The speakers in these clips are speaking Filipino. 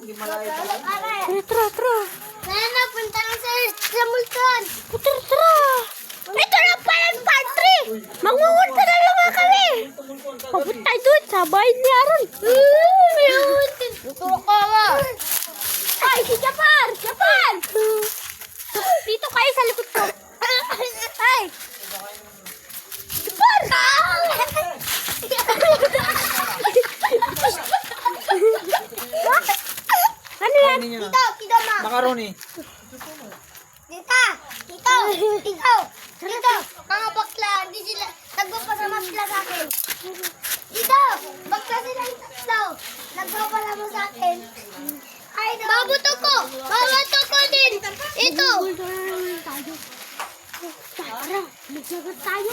Tara. Nana, punta lang sa mulkan. Tara. Ito lang pala yung pantry. Mangungunta na lang kami. Papunta doon sa bahay ni Aaron. Tuturo ka ba? Ay, si Japar! Dito kayo sa likod ko. Ay! Japar! Ano yan? Tito, ma. Macaroni. Dito, mga bakla, hindi sila, nagpapasama sila sa akin. Dito, bakla sila yung tatlo, nagpapasama sa akin. Babato ko din. Ito. Tara, magsagot tayo.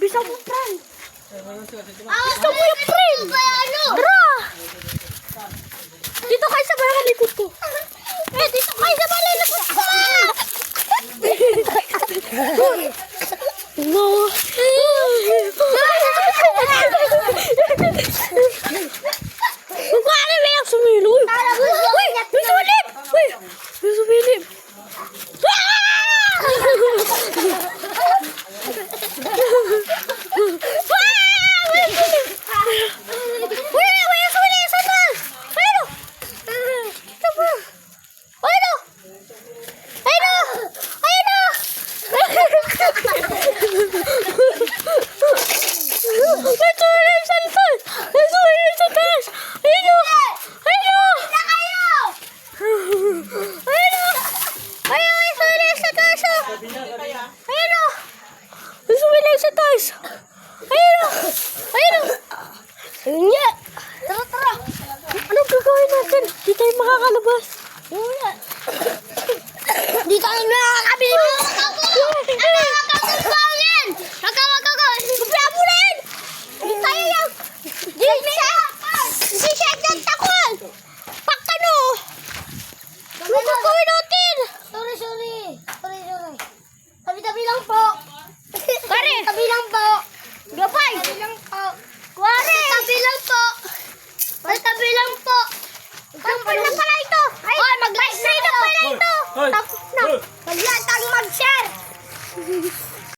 Bisa mo, Fran. Gusto mo yung friend? Tara! Dito kayo sa bahay likod ko. Dito kayo sa bahay likod ko. No. Magkano ba yung sumilo? May sumilip! May sumilip! Tara. Anong gagawin natin? Di tayo makakalabas. Di tayo nakakabili mo. Nakakabangin. Kupya mo rin. Di tayo yung... Si Shek ng takol. Pakano. Ano gagawin natin? Sorry. Tabi-tabi lang po. Pare. Tabi lang po.